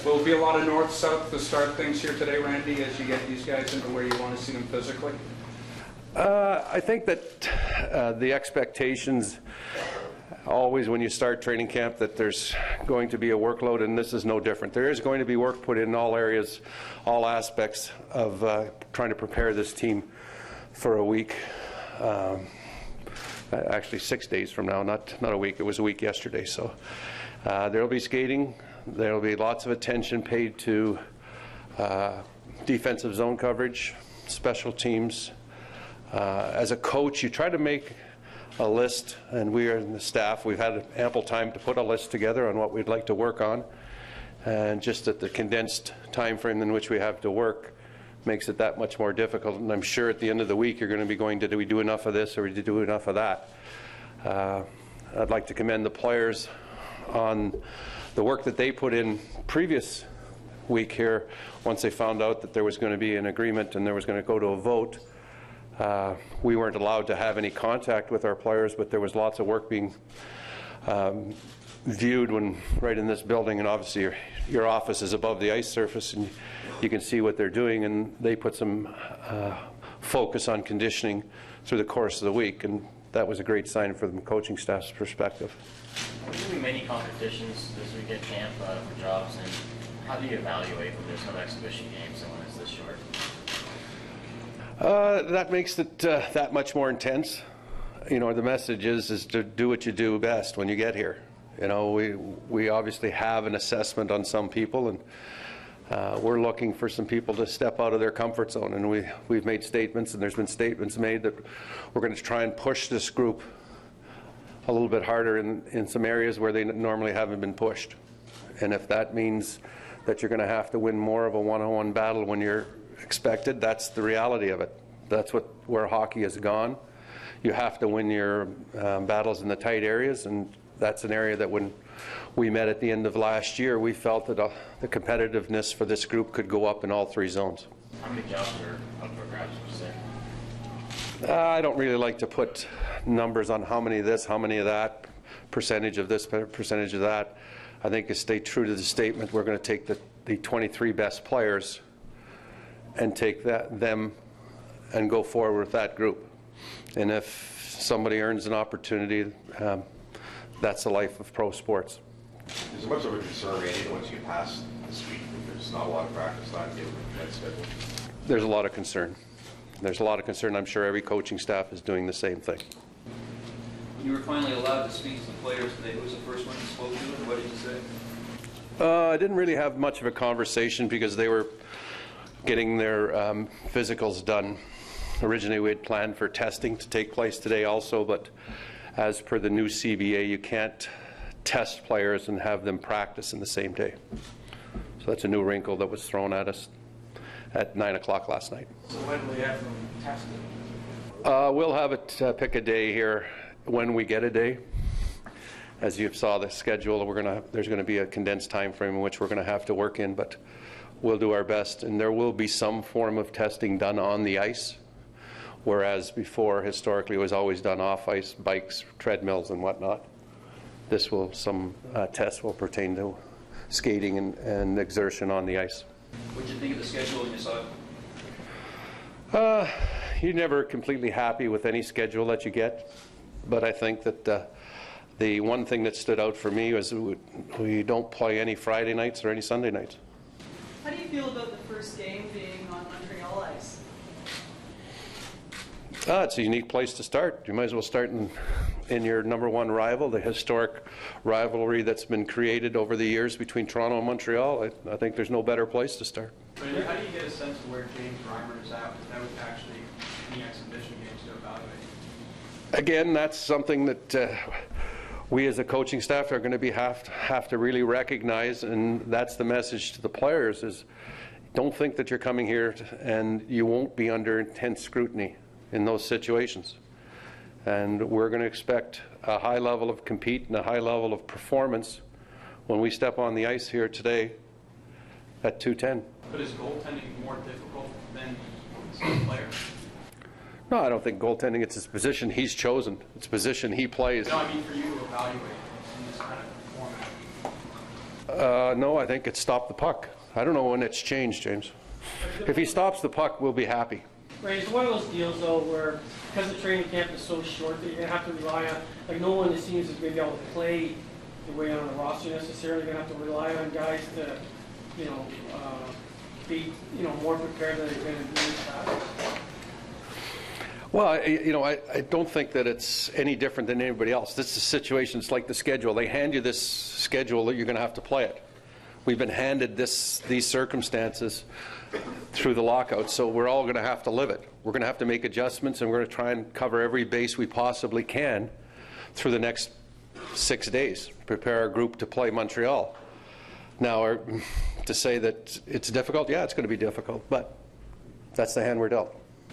Will it be a lot of north-south to start things here today, Randy, as you get these guys into where you want to see them physically? I think that the expectations always when you start training camp that there's going to be a workload, and this is no different. There is going to be work put in all areas, all aspects of trying to prepare this team for a week. Actually 6 days from now, not a week. It was a week yesterday. So there will be skating. There will be lots of attention paid to defensive zone coverage, special teams. As a coach, you try to make a list, and we are in the staff. We've had ample time to put a list together on what we'd like to work on, and just at the condensed time frame in which we have to work makes it that much more difficult. And I'm sure at the end of the week you're going to be going, did we do enough of this or did we do enough of that? I'd like to commend the players on the work that they put in previous week here once they found out that there was going to be an agreement and there was going to go to a vote. We weren't allowed to have any contact with our players, but there was lots of work being viewed when right in this building, and obviously your office is above the ice surface and you can see what they're doing, and they put some focus on conditioning through the course of the week, and that was a great sign from the coaching staff's perspective. Are you doing many competitions this week at camp for jobs, and how do you evaluate when there's no exhibition games and when it's this short? That makes it that much more intense. You know, the message is to do what you do best when you get here. You know, we obviously have an assessment on some people, and we're looking for some people to step out of their comfort zone. And we've made statements, and there's been statements made that we're going to try and push this group a little bit harder in some areas where they normally haven't been pushed. And if that means that you're going to have to win more of a one-on-one battle when you're expected, that's the reality of it. That's where hockey has gone. You have to win your battles in the tight areas, and that's an area that when we met at the end of last year, we felt that the competitiveness for this group could go up in all three zones. How many jobs are up for grabs, would you say? I don't really like to put numbers on how many of this, how many of that, percentage of this, percentage of that. I think to stay true to the statement, we're going to take the 23 best players and take them and go forward with that group. And if somebody earns an opportunity, that's the life of pro sports. Is there much of a concern, Randy, once you pass this week, there's not a lot of practice time given that schedule? There's a lot of concern. There's a lot of concern. I'm sure every coaching staff is doing the same thing. When you were finally allowed to speak to the players today, who was the first one you spoke to, and what did you say? I didn't really have much of a conversation because they were getting their physicals done. Originally we had planned for testing to take place today also, but as per the new CBA, you can't test players and have them practice in the same day. So that's a new wrinkle that was thrown at us at 9 o'clock last night. So when will you have them tested? We'll have it pick a day here when we get a day. As you saw the schedule, there's going to be a condensed time frame in which we're going to have to work in, but we'll do our best, and there will be some form of testing done on the ice, whereas before, historically, it was always done off ice, bikes, treadmills, and whatnot. Some tests will pertain to skating and exertion on the ice. What did you think of the schedule when you saw it? You're never completely happy with any schedule that you get, but I think that the one thing that stood out for me was we don't play any Friday nights or any Sunday nights. How do you feel about the first game being on Montreal ice? It's a unique place to start. You might as well start in your number one rival, the historic rivalry that's been created over the years between Toronto and Montreal. I think there's no better place to start. How do you get a sense of where James Reimer is at without actually any exhibition games to evaluate? Again, that's something that we as a coaching staff are going to have to really recognize, and that's the message to the players is don't think that you're coming here and you won't be under intense scrutiny in those situations. And we're going to expect a high level of compete and a high level of performance when we step on the ice here today at 2:10. But is goaltending more difficult than some players? No, I don't think goaltending, it's his position he's chosen. It's a position he plays. No, I mean for you to evaluate in this kind of No, I think it stopped the puck. I don't know when it's changed, James. If he stops the puck, we'll be happy. Right, it's one of those deals though where, because the training camp is so short, that you're going to have to rely on, like no one in the teams is going to be able to play the way on the roster necessarily. You're going to have to rely on guys to, be, more prepared than they've been in years past. Well, I don't think that it's any different than anybody else. This is a situation, it's like the schedule. They hand you this schedule that you're going to have to play it. We've been handed these circumstances through the lockout, so we're all going to have to live it. We're going to have to make adjustments, and we're going to try and cover every base we possibly can through the next 6 days, prepare our group to play Montreal. Now, to say that it's difficult, yeah, it's going to be difficult, but that's the hand we're dealt.